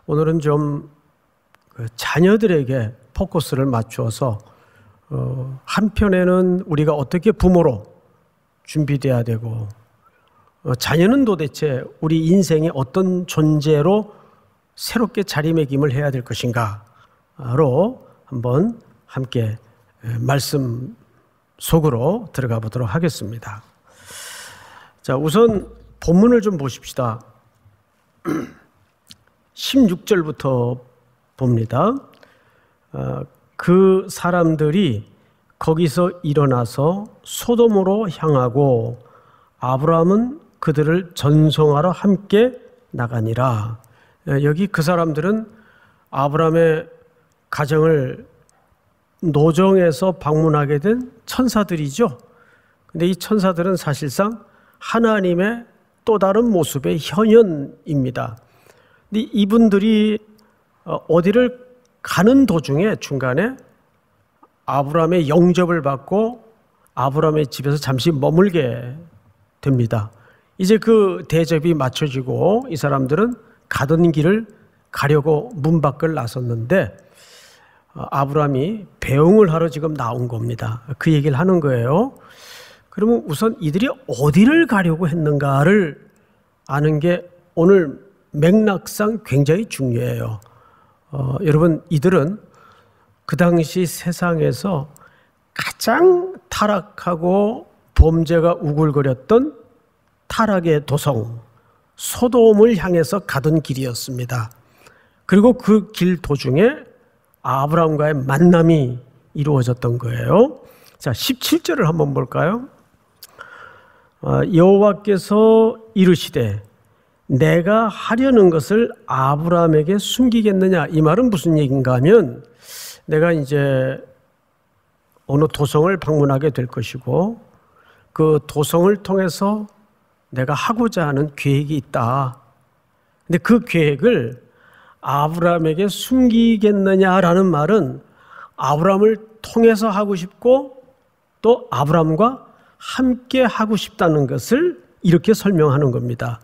오늘은 좀 자녀들에게 포커스를 맞추어서 한편에는 우리가 어떻게 부모로 준비돼야 되고 자녀는 도대체 우리 인생의 어떤 존재로 새롭게 자리매김을 해야 될 것인가로 한번 함께 말씀 속으로 들어가 보도록 하겠습니다. 자, 우선 본문을 좀 보십시다. 16절부터 봅니다. 그 사람들이 거기서 일어나서 소돔으로 향하고 아브라함은 그들을 전송하러 함께 나가니라. 여기 그 사람들은 아브라함의 가정을 노정에서 방문하게 된 천사들이죠. 근데 이 천사들은 사실상 하나님의 또 다른 모습의 현현입니다. 근데 이분들이 어디를 가는 도중에 중간에 아브라함의 영접을 받고 아브라함의 집에서 잠시 머물게 됩니다. 이제 그 대접이 맞춰지고 이 사람들은 가던 길을 가려고 문 밖을 나섰는데 아브라함이 배웅을 하러 지금 나온 겁니다. 그 얘기를 하는 거예요. 그러면 우선 이들이 어디를 가려고 했는가를 아는 게 오늘 맥락상 굉장히 중요해요. 여러분, 이들은 그 당시 세상에서 가장 타락하고 범죄가 우글거렸던 타락의 도성 소돔을 향해서 가던 길이었습니다. 그리고 그 길 도중에 아브라함과의 만남이 이루어졌던 거예요. 자, 17절을 한번 볼까요? 여호와께서 이르시되 내가 하려는 것을 아브라함에게 숨기겠느냐. 이 말은 무슨 얘기인가 하면 내가 이제 어느 도성을 방문하게 될 것이고 그 도성을 통해서 내가 하고자 하는 계획이 있다. 근데 그 계획을 아브라함에게 숨기겠느냐라는 말은 아브라함을 통해서 하고 싶고 또 아브라함과 함께 하고 싶다는 것을 이렇게 설명하는 겁니다.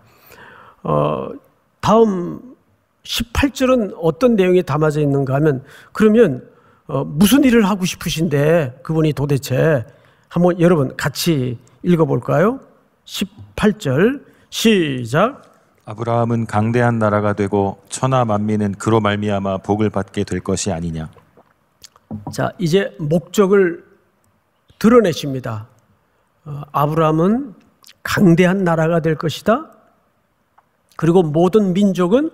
다음 18절은 어떤 내용이 담아져 있는가 하면 그러면 무슨 일을 하고 싶으신데 그분이 도대체 한번 여러분 같이 읽어볼까요? 18절 시작. 아브라함은 강대한 나라가 되고 천하 만민은 그로 말미암아 복을 받게 될 것이 아니냐. 자, 이제 목적을 드러내십니다. 아브라함은 강대한 나라가 될 것이다. 그리고 모든 민족은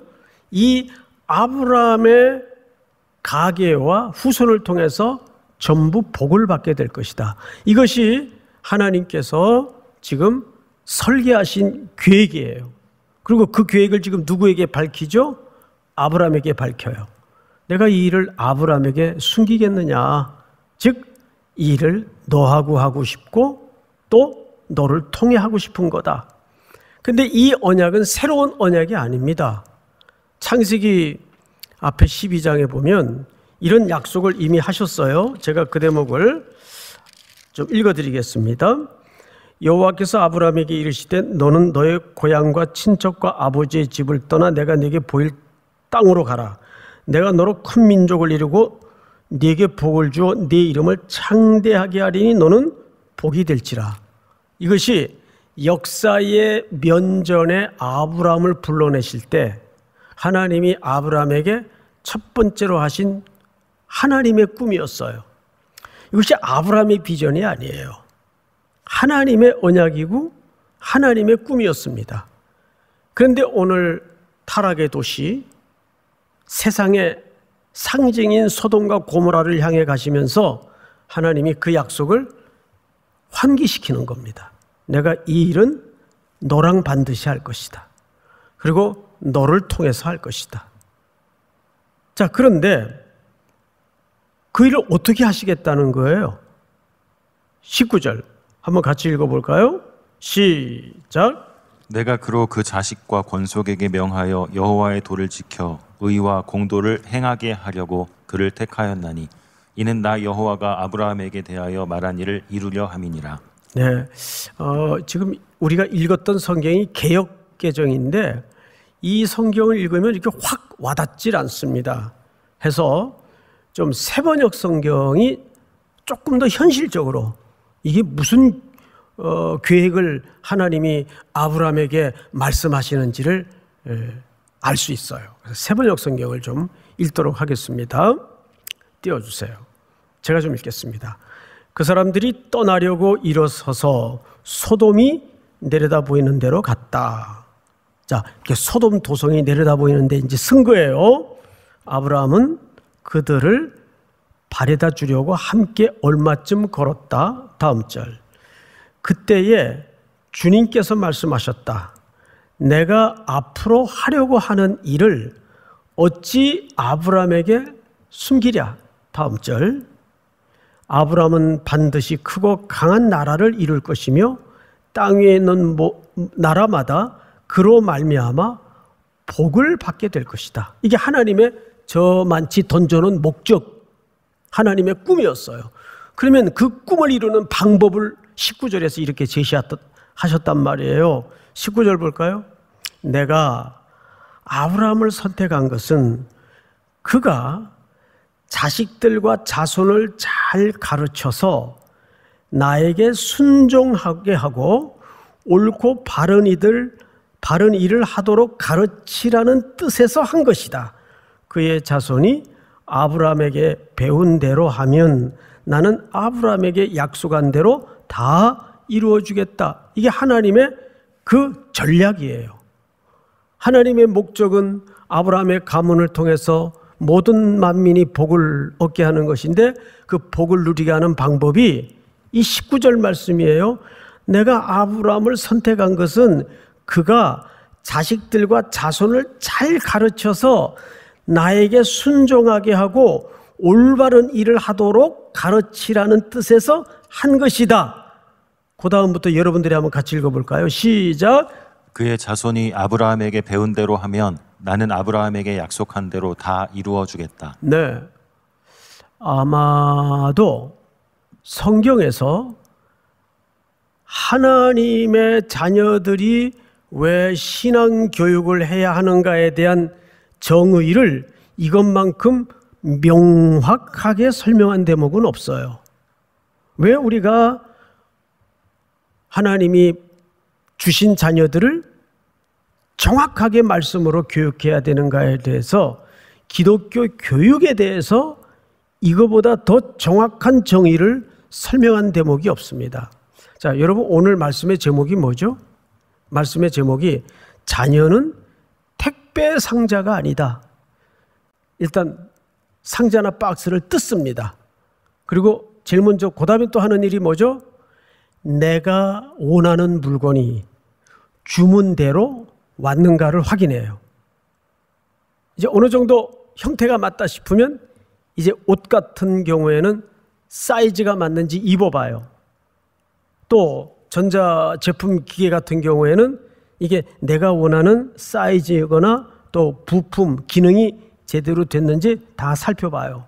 이 아브라함의 가계와 후손을 통해서 전부 복을 받게 될 것이다. 이것이 하나님께서 지금 설계하신 계획이에요. 그리고 그 계획을 지금 누구에게 밝히죠? 아브라함에게 밝혀요. 내가 이 일을 아브라함에게 숨기겠느냐. 즉, 이 일을 너하고 하고 싶고 또 너를 통해 하고 싶은 거다. 근데 이 언약은 새로운 언약이 아닙니다. 창세기 앞에 12장에 보면 이런 약속을 이미 하셨어요. 제가 그 대목을 좀 읽어드리겠습니다. 여호와께서 아브라함에게 이르시되 너는 너의 고향과 친척과 아버지의 집을 떠나 내가 네게 보일 땅으로 가라. 내가 너로 큰 민족을 이루고 네게 복을 주어 네 이름을 창대하게 하리니 너는 복이 될지라. 이것이 역사의 면전에 아브라함을 불러내실 때 하나님이 아브라함에게 첫 번째로 하신 하나님의 꿈이었어요. 이것이 아브라함의 비전이 아니에요. 하나님의 언약이고 하나님의 꿈이었습니다. 그런데 오늘 타락의 도시, 세상의 상징인 소돔과 고모라를 향해 가시면서 하나님이 그 약속을 환기시키는 겁니다. 내가 이 일은 너랑 반드시 할 것이다. 그리고 너를 통해서 할 것이다. 자, 그런데 그 일을 어떻게 하시겠다는 거예요? 19절 한번 같이 읽어볼까요? 시작. 내가 그로 그 자식과 권속에게 명하여 여호와의 도를 지켜 의와 공도를 행하게 하려고 그를 택하였나니 이는 나 여호와가 아브라함에게 대하여 말한 일을 이루려 함이니라. 네, 지금 우리가 읽었던 성경이 개역 개정인데 이 성경을 읽으면 이렇게 확 와닿질 않습니다. 해서 좀 새번역 성경이 조금 더 현실적으로 이게 무슨 계획을 하나님이 아브라함에게 말씀하시는지를 알 수 있어요. 그래서 새번역 성경을 좀 읽도록 하겠습니다. 띄워주세요. 제가 좀 읽겠습니다. 그 사람들이 떠나려고 일어서서 소돔이 내려다 보이는 데로 갔다. 자, 이렇게 소돔 도성이 내려다 보이는데 이제 쓴 거예요. 아브라함은 그들을 바래다 주려고 함께 얼마쯤 걸었다. 다음 절. 그때에 주님께서 말씀하셨다. 내가 앞으로 하려고 하는 일을 어찌 아브라함에게 숨기랴. 다음 절. 아브라함은 반드시 크고 강한 나라를 이룰 것이며 땅 위에 있는 나라마다 그로 말미암아 복을 받게 될 것이다. 이게 하나님의 저만치 던져놓은 목적, 하나님의 꿈이었어요. 그러면 그 꿈을 이루는 방법을 19절에서 이렇게 제시하셨단 말이에요. 19절 볼까요? 내가 아브라함을 선택한 것은 그가 자식들과 자손을 잘 가르쳐서 나에게 순종하게 하고 옳고 바른 일을 하도록 가르치라는 뜻에서 한 것이다. 그의 자손이 아브라함에게 배운 대로 하면 나는 아브라함에게 약속한 대로 다 이루어주겠다. 이게 하나님의 그 전략이에요. 하나님의 목적은 아브라함의 가문을 통해서 모든 만민이 복을 얻게 하는 것인데 그 복을 누리게 하는 방법이 이 19절 말씀이에요. 내가 아브라함을 선택한 것은 그가 자식들과 자손을 잘 가르쳐서 나에게 순종하게 하고 올바른 일을 하도록 가르치라는 뜻에서 한 것이다. 그 다음부터 여러분들이 한번 같이 읽어볼까요? 시작. 그의 자손이 아브라함에게 배운 대로 하면 나는 아브라함에게 약속한 대로 다 이루어 주겠다. 네. 아마도 성경에서 하나님의 자녀들이 왜 신앙 교육을 해야 하는가에 대한 정의를 이것만큼 명확하게 설명한 대목은 없어요. 왜 우리가 하나님이 주신 자녀들을 정확하게 말씀으로 교육해야 되는가에 대해서 기독교 교육에 대해서 이거보다 더 정확한 정의를 설명한 대목이 없습니다. 자, 여러분 오늘 말씀의 제목이 뭐죠? 말씀의 제목이 자녀는 택배 상자가 아니다. 일단 상자나 박스를 뜯습니다. 그리고 제일 먼저 그 다음에 또 하는 일이 뭐죠? 내가 원하는 물건이 주문대로 왔는가를 확인해요. 이제 어느 정도 형태가 맞다 싶으면 이제 옷 같은 경우에는 사이즈가 맞는지 입어봐요. 또 전자제품 기계 같은 경우에는 이게 내가 원하는 사이즈거나 또 부품, 기능이 제대로 됐는지 다 살펴봐요.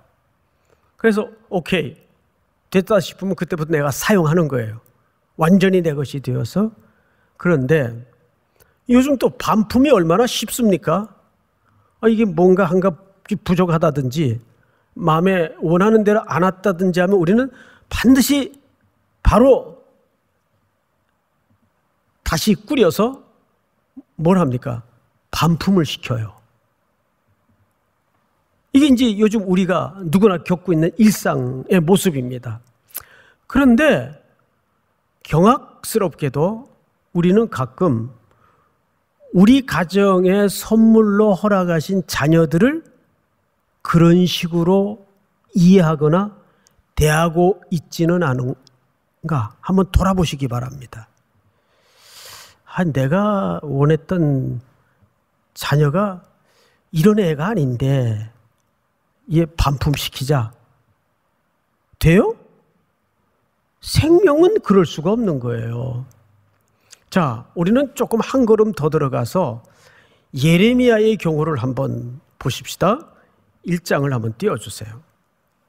그래서 오케이, 됐다 싶으면 그때부터 내가 사용하는 거예요. 완전히 내 것이 되어서. 그런데 요즘 또 반품이 얼마나 쉽습니까? 이게 뭔가 한 가지 부족하다든지 마음에 원하는 대로 안 왔다든지 하면 우리는 반드시 바로 다시 꾸려서 뭘 합니까? 반품을 시켜요. 이게 이제 요즘 우리가 누구나 겪고 있는 일상의 모습입니다. 그런데 경악스럽게도 우리는 가끔 우리 가정에 선물로 허락하신 자녀들을 그런 식으로 이해하거나 대하고 있지는 않은가 한번 돌아보시기 바랍니다. 내가 원했던 자녀가 이런 애가 아닌데 얘 반품시키자. 돼요? 생명은 그럴 수가 없는 거예요. 자, 우리는 조금 한 걸음 더 들어가서 예레미야의 경우를 한번 보십시다. 1장을 한번 띄워주세요.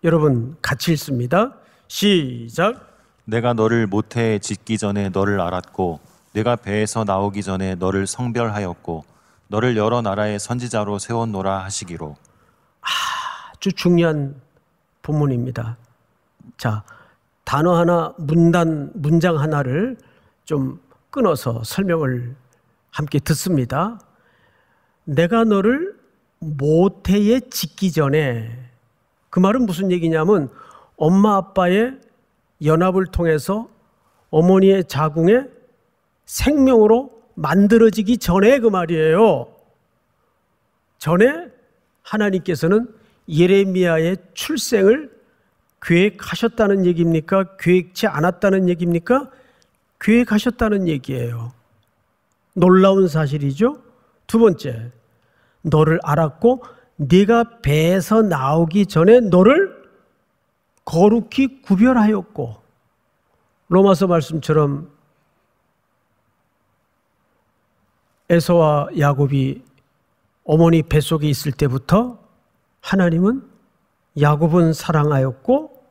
여러분 같이 읽습니다. 시작. 내가 너를 모태에 짓기 전에 너를 알았고 내가 배에서 나오기 전에 너를 성별하였고 너를 여러 나라의 선지자로 세웠노라 하시기로. 아주 중요한 본문입니다. 자, 단어 하나, 문장 하나를 좀 끊어서 설명을 함께 듣습니다. 내가 너를 모태에 짓기 전에, 그 말은 무슨 얘기냐면 엄마 아빠의 연합을 통해서 어머니의 자궁에 생명으로 만들어지기 전에 그 말이에요. 전에 하나님께서는 예레미야의 출생을 계획하셨다는 얘기입니까? 계획치 않았다는 얘기입니까? 계획하셨다는 얘기예요. 놀라운 사실이죠. 두 번째, 너를 알았고 네가 배에서 나오기 전에 너를 거룩히 구별하였고, 로마서 말씀처럼 에서와 야곱이 어머니 뱃속에 있을 때부터 하나님은 야곱은 사랑하였고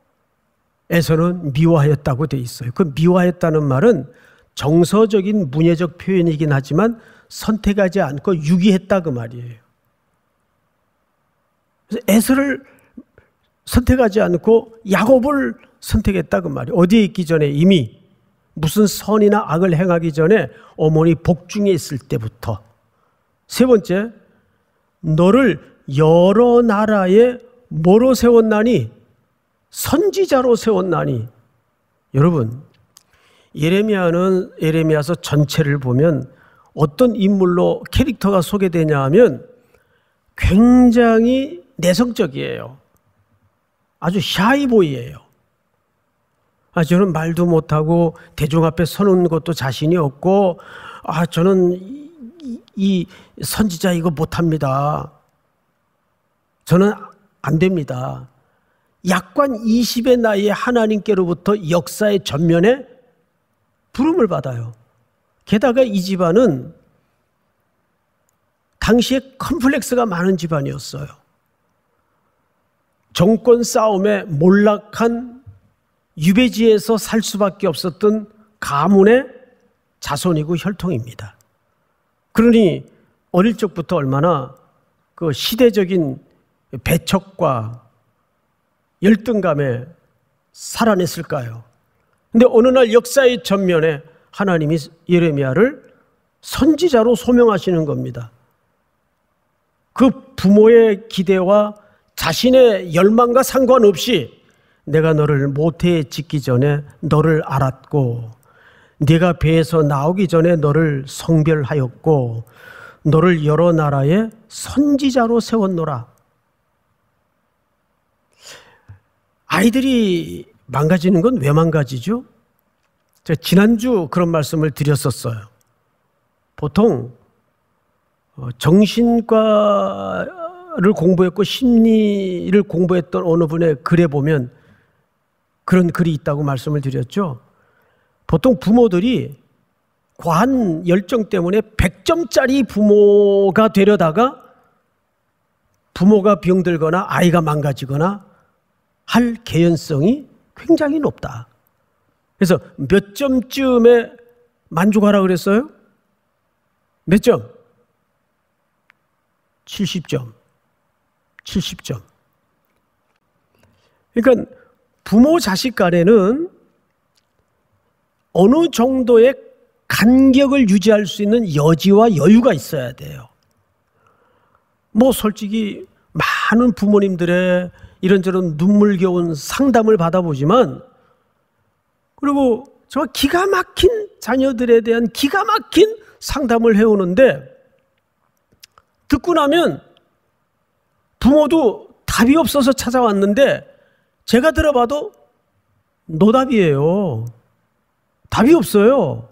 에서는 미워하였다고 돼 있어요. 그 미워하였다는 말은 정서적인 문예적 표현이긴 하지만 선택하지 않고 유기했다 그 말이에요. 그래서 에서를 선택하지 않고 야곱을 선택했다 그 말이에요. 어디에 있기 전에, 이미 무슨 선이나 악을 행하기 전에 어머니 복중에 있을 때부터. 세 번째, 너를 여러 나라에 뭐로 세웠나니? 선지자로 세웠나니. 여러분, 예레미야서 전체를 보면 어떤 인물로 캐릭터가 소개되냐 하면 굉장히 내성적이에요. 아주 샤이보이예요. 저는 말도 못하고 대중 앞에 서는 것도 자신이 없고, 저는 이 선지자 이거 못합니다. 저는 안 됩니다. 약관 20의 나이에 하나님께로부터 역사의 전면에 부름을 받아요. 게다가 이 집안은 당시에 컴플렉스가 많은 집안이었어요. 정권 싸움에 몰락한 유배지에서 살 수밖에 없었던 가문의 자손이고 혈통입니다. 그러니 어릴 적부터 얼마나 그 시대적인 배척과 열등감에 살아냈을까요? 근데 어느 날 역사의 전면에 하나님이 예레미야를 선지자로 소명하시는 겁니다. 그 부모의 기대와 자신의 열망과 상관없이 내가 너를 모태에 짓기 전에 너를 알았고, 네가 배에서 나오기 전에 너를 성별하였고, 너를 여러 나라의 선지자로 세웠노라. 아이들이 망가지는 건 왜 망가지죠? 제가 지난주 그런 말씀을 드렸었어요. 보통 정신과를 공부했고 심리를 공부했던 어느 분의 글에 보면 그런 글이 있다고 말씀을 드렸죠. 보통 부모들이 과한 열정 때문에 100점짜리 부모가 되려다가 부모가 병들거나 아이가 망가지거나 할 개연성이 굉장히 높다. 그래서 몇 점쯤에 만족하라 그랬어요? 몇 점? 70점. 70점. 그러니까 부모 자식 간에는 어느 정도의 간격을 유지할 수 있는 여지와 여유가 있어야 돼요. 솔직히 많은 부모님들의 이런저런 눈물겨운 상담을 받아보지만, 그리고 정말 기가 막힌 자녀들에 대한 기가 막힌 상담을 해오는데, 듣고 나면 부모도 답이 없어서 찾아왔는데 제가 들어봐도 노답이에요. 답이 없어요.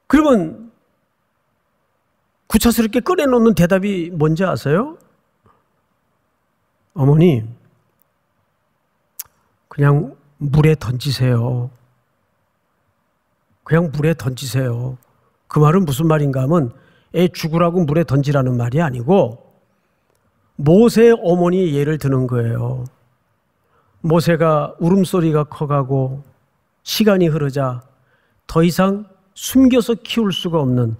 그러면 구차스럽게 꺼내놓는 대답이 뭔지 아세요? 어머니, 그냥 물에 던지세요. 그냥 물에 던지세요. 그 말은 무슨 말인가 하면 애 죽으라고 물에 던지라는 말이 아니고, 모세의 어머니 예를 드는 거예요. 모세가 울음소리가 커가고 시간이 흐르자 더 이상 숨겨서 키울 수가 없는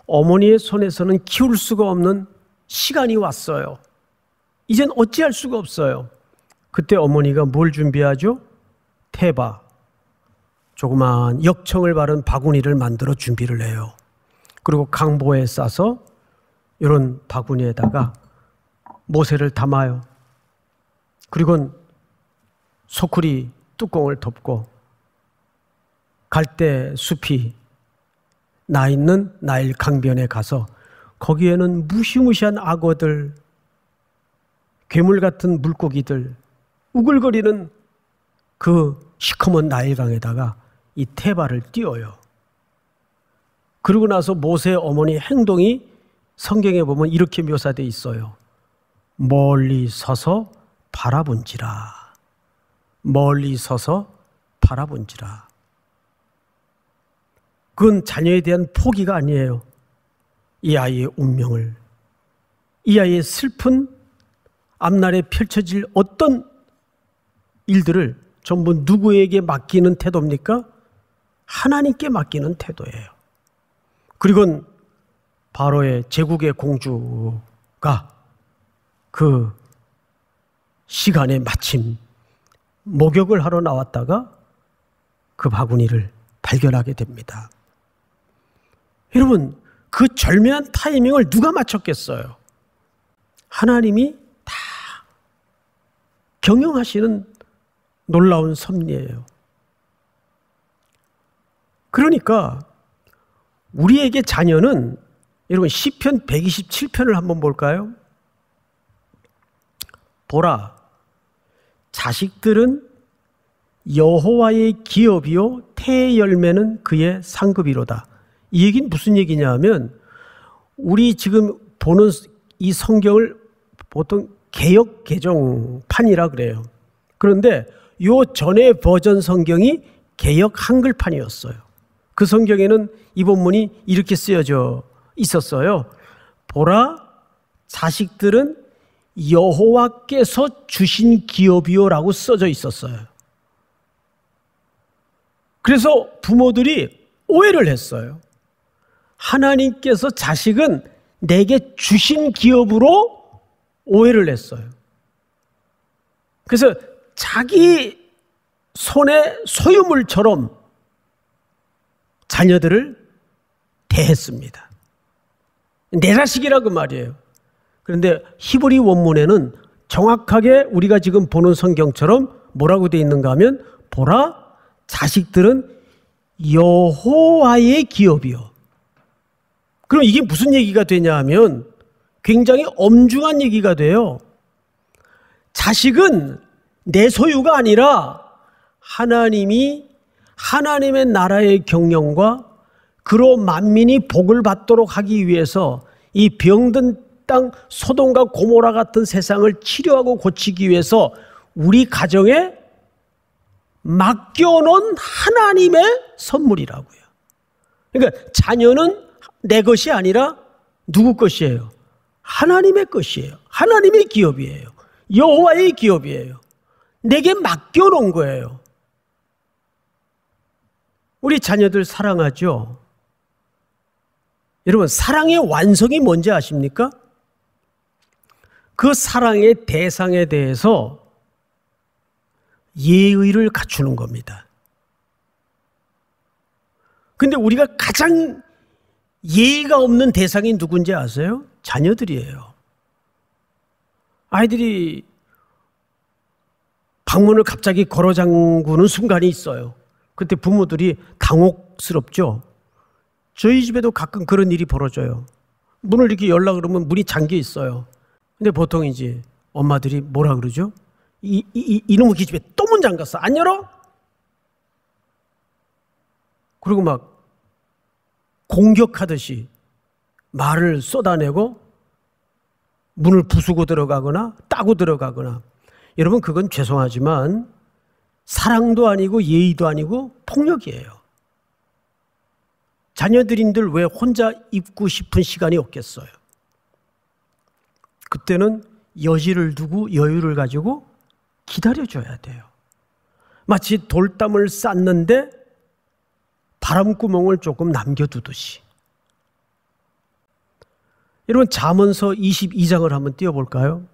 어머니의 손에서는 키울 수가 없는 시간이 왔어요. 이젠 어찌할 수가 없어요. 그때 어머니가 뭘 준비하죠? 태바, 조그만 역청을 바른 바구니를 만들어 준비를 해요. 그리고 강보에 싸서 이런 바구니에다가 모세를 담아요. 그리고 소쿠리 뚜껑을 덮고 갈대 숲이 나 있는 나일 강변에 가서 거기에는 무시무시한 악어들, 괴물 같은 물고기들, 우글거리는 그 시커먼 나일강에다가 이 태바를 띄워요. 그러고 나서 모세의 어머니 행동이 성경에 보면 이렇게 묘사되어 있어요. 멀리 서서 바라본지라. 멀리 서서 바라본지라. 그건 자녀에 대한 포기가 아니에요. 이 아이의 운명을, 이 아이의 슬픈 앞날에 펼쳐질 어떤 일들을 전부 누구에게 맡기는 태도입니까? 하나님께 맡기는 태도예요. 그리고 바로의 제국의 공주가 그 시간에 마침 목욕을 하러 나왔다가 그 바구니를 발견하게 됩니다. 여러분, 그 절묘한 타이밍을 누가 맞췄겠어요? 하나님이 다 경영하시는 놀라운 섭리예요. 그러니까 우리에게 자녀는, 여러분 시편 127편을 한번 볼까요? 보라, 자식들은 여호와의 기업이요 태의 열매는 그의 상급이로다. 이 얘기는 무슨 얘기냐 하면, 우리 지금 보는 이 성경을 보통 개역 개정판이라 그래요. 그런데 요 전에 버전 성경이 개역 한글판이었어요. 그 성경에는 이 본문이 이렇게 쓰여져 있었어요. 보라, 자식들은 여호와께서 주신 기업이요라고 써져 있었어요. 그래서 부모들이 오해를 했어요. 하나님께서 자식은 내게 주신 기업으로 오해를 했어요. 그래서 자기 손의 소유물처럼 자녀들을 대했습니다. 내 자식이라고 말이에요. 그런데 히브리 원문에는 정확하게 우리가 지금 보는 성경처럼 뭐라고 되어 있는가 하면, 보라, 자식들은 여호와의 기업이요. 그럼 이게 무슨 얘기가 되냐 하면 굉장히 엄중한 얘기가 돼요. 자식은 내 소유가 아니라 하나님이 하나님의 나라의 경영과 그로 만민이 복을 받도록 하기 위해서 이 병든 땅 소돔과 고모라 같은 세상을 치료하고 고치기 위해서 우리 가정에 맡겨놓은 하나님의 선물이라고요. 그러니까 자녀는 내 것이 아니라 누구 것이에요? 하나님의 것이에요. 하나님의 기업이에요. 여호와의 기업이에요. 내게 맡겨놓은 거예요. 우리 자녀들 사랑하죠? 여러분, 사랑의 완성이 뭔지 아십니까? 그 사랑의 대상에 대해서 예의를 갖추는 겁니다. 근데 우리가 가장 예의가 없는 대상이 누군지 아세요? 자녀들이에요. 아이들이 방문을 갑자기 걸어 잠그는 순간이 있어요. 그때 부모들이 당혹스럽죠. 저희 집에도 가끔 그런 일이 벌어져요. 문을 이렇게 열라 그러면 문이 잠겨 있어요. 근데 보통 이제 엄마들이 뭐라 그러죠? 이놈의 기집애 또 문 잠갔어. 안 열어? 그리고 막 공격하듯이 말을 쏟아내고 문을 부수고 들어가거나 따고 들어가거나. 여러분, 그건 죄송하지만 사랑도 아니고 예의도 아니고 폭력이에요. 자녀들인들 왜 혼자 있고 싶은 시간이 없겠어요? 그때는 여지를 두고 여유를 가지고 기다려줘야 돼요. 마치 돌담을 쌓는데 바람구멍을 조금 남겨두듯이. 여러분 잠언서 22장을 한번 띄워볼까요?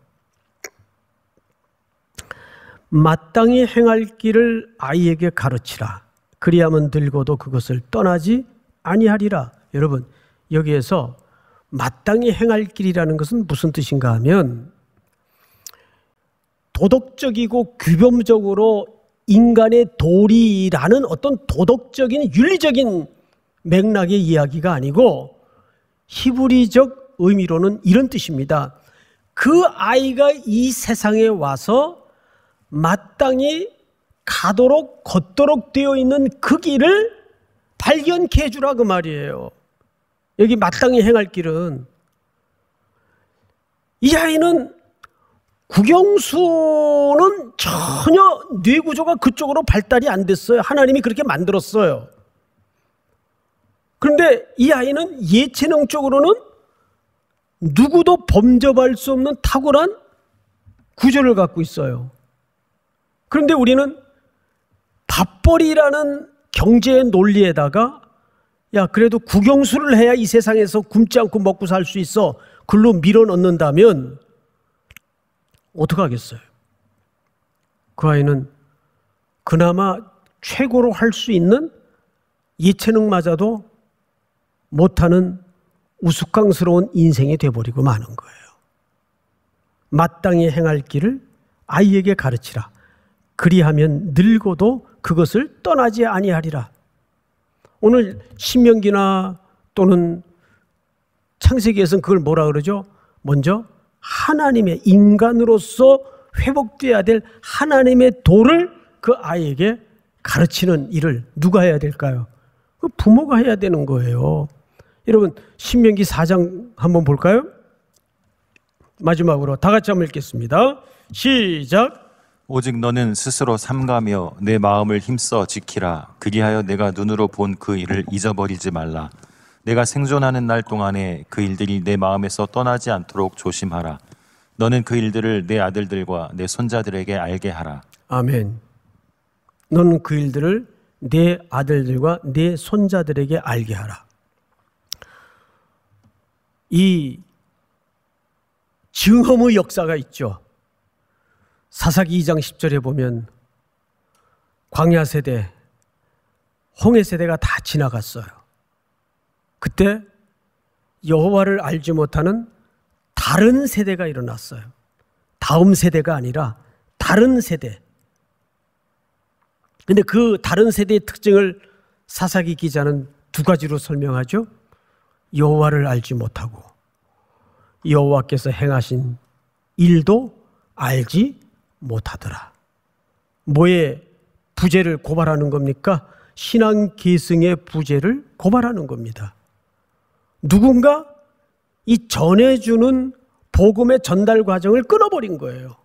마땅히 행할 길을 아이에게 가르치라. 그리하면 늙어도 그것을 떠나지 아니하리라. 여러분 여기에서 마땅히 행할 길이라는 것은 무슨 뜻인가 하면 도덕적이고 규범적으로 인간의 도리라는 어떤 도덕적인 윤리적인 맥락의 이야기가 아니고 히브리적 의미로는 이런 뜻입니다. 그 아이가 이 세상에 와서 마땅히 가도록 걷도록 되어 있는 그 길을 발견케 해주라 그 말이에요. 여기 마땅히 행할 길은 이 아이는 국영수는 전혀 뇌구조가 그쪽으로 발달이 안 됐어요. 하나님이 그렇게 만들었어요. 그런데 이 아이는 예체능 쪽으로는 누구도 범접할 수 없는 탁월한 구조를 갖고 있어요. 그런데 우리는 밥벌이라는 경제의 논리에다가 야 그래도 국영수를 해야 이 세상에서 굶지 않고 먹고 살 수 있어 글로 밀어넣는다면 어떡하겠어요? 그 아이는 그나마 최고로 할 수 있는 예체능마저도 못하는 우스꽝스러운 인생이 돼버리고 마는 거예요. 마땅히 행할 길을 아이에게 가르치라. 그리하면 늙어도 그것을 떠나지 아니하리라. 오늘 신명기나 또는 창세기에서는 그걸 뭐라 그러죠? 먼저 하나님의 인간으로서 회복되어야 될 하나님의 도를 그 아이에게 가르치는 일을 누가 해야 될까요? 그 부모가 해야 되는 거예요. 여러분 신명기 4장 한번 볼까요? 마지막으로 다 같이 한번 읽겠습니다. 시작. 오직 너는 스스로 삼가며 내 마음을 힘써 지키라. 그리하여 내가 눈으로 본 그 일을 잊어버리지 말라. 내가 생존하는 날 동안에 그 일들이 내 마음에서 떠나지 않도록 조심하라. 너는 그 일들을 내 아들들과 내 손자들에게 알게 하라. 아멘. 너는 그 일들을 내 아들들과 내 손자들에게 알게 하라. 이 증험의 역사가 있죠. 사사기 2장 10절에 보면 광야 세대, 홍해 세대가 다 지나갔어요. 그때 여호와를 알지 못하는 다른 세대가 일어났어요. 다음 세대가 아니라 다른 세대. 근데 그 다른 세대의 특징을 사사기 기자는 두 가지로 설명하죠. 여호와를 알지 못하고 여호와께서 행하신 일도 알지 못하더라. 뭐의 부재를 고발하는 겁니까? 신앙 계승의 부재를 고발하는 겁니다. 누군가 이 전해주는 복음의 전달 과정을 끊어버린 거예요.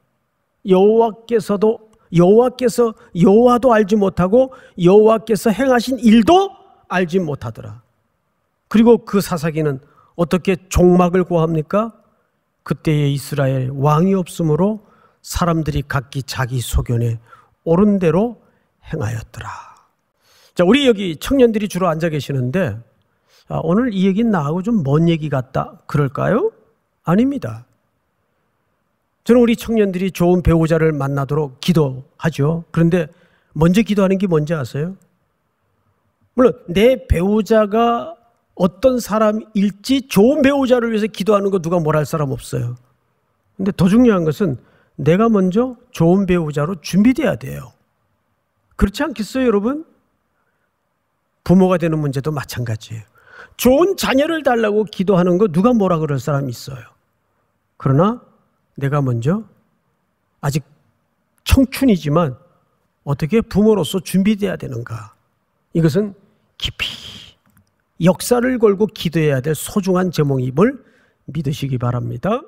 여호와도 알지 못하고 여호와께서 행하신 일도 알지 못하더라. 그리고 그 사사기는 어떻게 종막을 고합니까? 그때의 이스라엘 왕이 없으므로 사람들이 각기 자기 소견에 옳은 대로 행하였더라. 자, 우리 여기 청년들이 주로 앉아 계시는데 오늘 이 얘기는 나하고 좀 먼 얘기 같다 그럴까요? 아닙니다. 저는 우리 청년들이 좋은 배우자를 만나도록 기도하죠. 그런데 먼저 기도하는 게 뭔지 아세요? 물론 내 배우자가 어떤 사람일지 좋은 배우자를 위해서 기도하는 거 누가 뭘 할 사람 없어요. 근데 더 중요한 것은 내가 먼저 좋은 배우자로 준비돼야 돼요. 그렇지 않겠어요, 여러분? 부모가 되는 문제도 마찬가지예요. 좋은 자녀를 달라고 기도하는 거 누가 뭐라 그럴 사람이 있어요. 그러나 내가 먼저 아직 청춘이지만 어떻게 부모로서 준비돼야 되는가. 이것은 깊이 역사를 걸고 기도해야 될 소중한 제목임을 믿으시기 바랍니다.